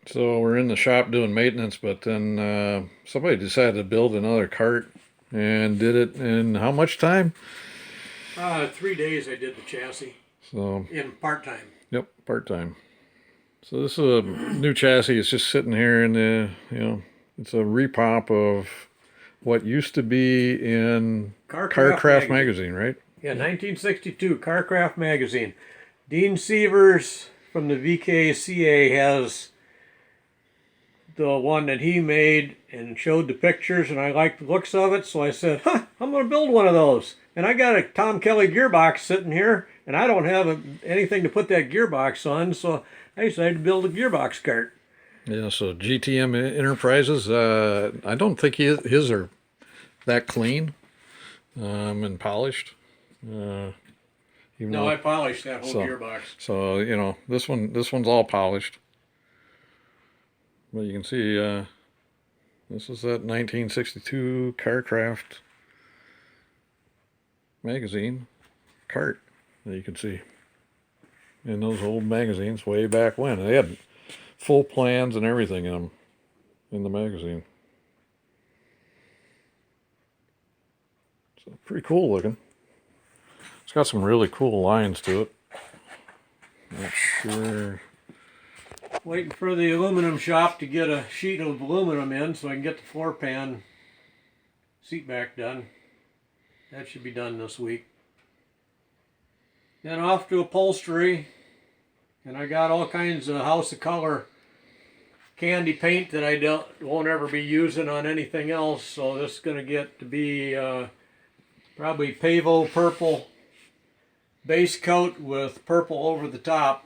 So we're in the shop doing maintenance, but then somebody decided to build another cart and did it in how much time? 3 days I did the chassis So, in part time. yep, part time. So this is a new chassis. It's just sitting here in the, it's a repop of what used to be in Carcraft Carcraft magazine. magazine, right? Yeah, 1962, Carcraft magazine. Dean Sievers from the VKCA has the one that he made and showed the pictures, and I liked the looks of it, so I said, I'm going to build one of those. And I got a Tom Kelly gearbox sitting here, and I don't have anything to put that gearbox on, so I decided to build a gearbox cart. Yeah, so GTM Enterprises, I don't think his are that clean and polished. Uh, even No, though, I polished that whole so, gearbox. so this one's all polished. But you can see this is that 1962 Carcraft magazine cart that you can see in those old magazines way back when. They had full plans and everything in them in the magazine. So pretty cool looking. It's got some really cool lines to it. Not sure. Waiting for the aluminum shop to get a sheet of aluminum in so I can get the floor pan seat back done. That should be done this week. Then off to upholstery, and I got all kinds of House of Color candy paint that I won't ever be using on anything else. So this is going to get to be probably Pavo purple base coat with purple over the top.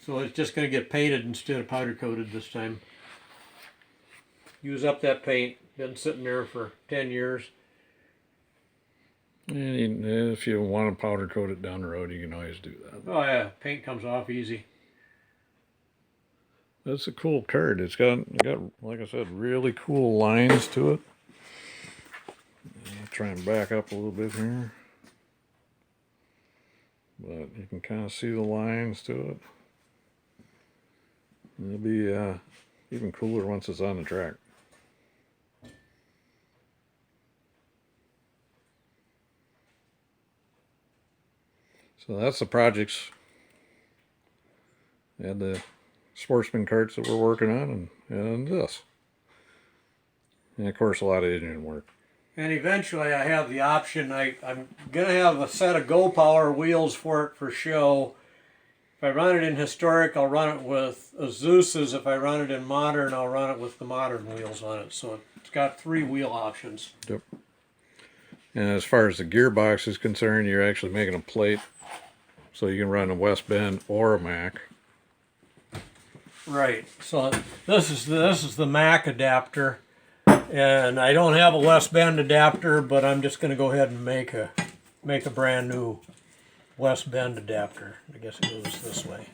So it's just going to get painted instead of powder coated this time. Use up that paint. Been sitting there for 10 years. And if you want to powder coat it down the road, you can always do that. Oh yeah, paint comes off easy. That's a cool card. It got like I said, really cool lines to it. I'll try and back up a little bit here, but you can kind of see the lines to it. It'll be even cooler once it's on the track. So that's the projects and the sportsman carts that we're working on, and this. And of course, a lot of engine work. And eventually I have the option. I'm going to have a set of Go Power wheels for it for show. If I run it in historic, I'll run it with Azusa's. If I run it in modern, I'll run it with the modern wheels on it. So it's got 3 wheel options. Yep. And as far as the gearbox is concerned, you're actually making a plate so you can run a West Bend or a Mac. Right. So this is the Mac adapter, and I don't have a West Bend adapter, but I'm just going to go ahead and make a brand new West Bend adapter. I guess it goes this way,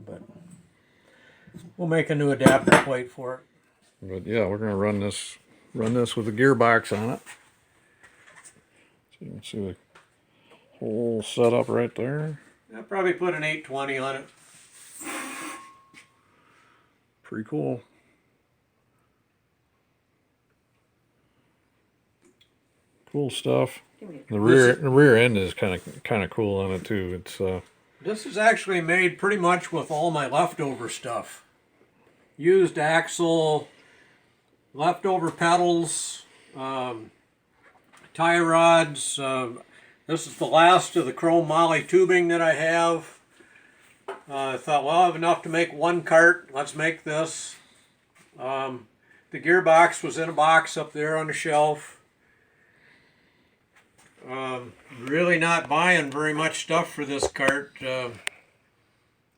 but we'll make a new adapter plate for it. But yeah, we're going to run this with a gearbox on it. So you can see the whole setup right there. I'll probably put an 820 on it. Pretty cool. Cool stuff. The rear end is kind of cool on it too. It's This is actually made pretty much with all my leftover stuff. Used axle, leftover pedals, tie rods. This is the last of the chrome moly tubing that I have. I thought, well, I have enough to make one cart. Let's make this. The gearbox was in a box up there on the shelf. Really not buying very much stuff for this cart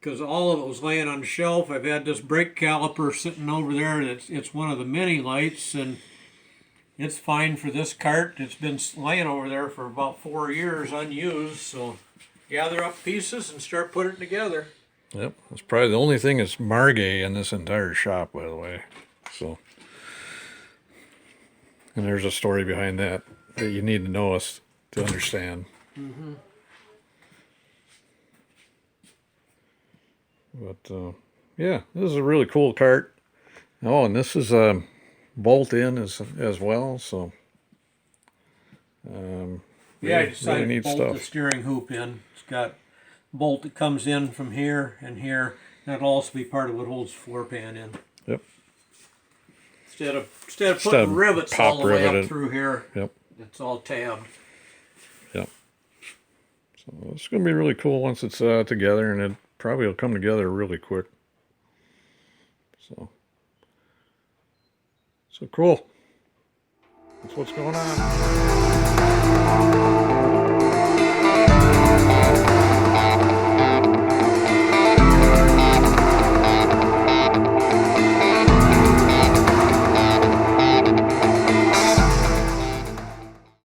because all of it was laying on the shelf. I've had this brake caliper sitting over there. It's one of the mini lights, and it's fine for this cart. It's been laying over there for about 4 years unused, so gather up pieces and start putting it together. Yep, that's probably the only thing that's Margay in this entire shop, by the way. So, and there's a story behind that you need to know us to understand. Mm-hmm. But yeah, this is a really cool cart. Oh, and this is a bolt-in as well, so Yeah, I really decided to neat bolt the stuff. steering hoop in. It's got a bolt that comes in from here and here. That'll also be part of what holds the floor pan in. Yep. Instead of Instead putting of rivets pop all the way up riveted. through here, Yep. it's all tabbed. Yep. So it's going to be really cool once it's together, and it probably will come together really quick. So cool. That's what's going on.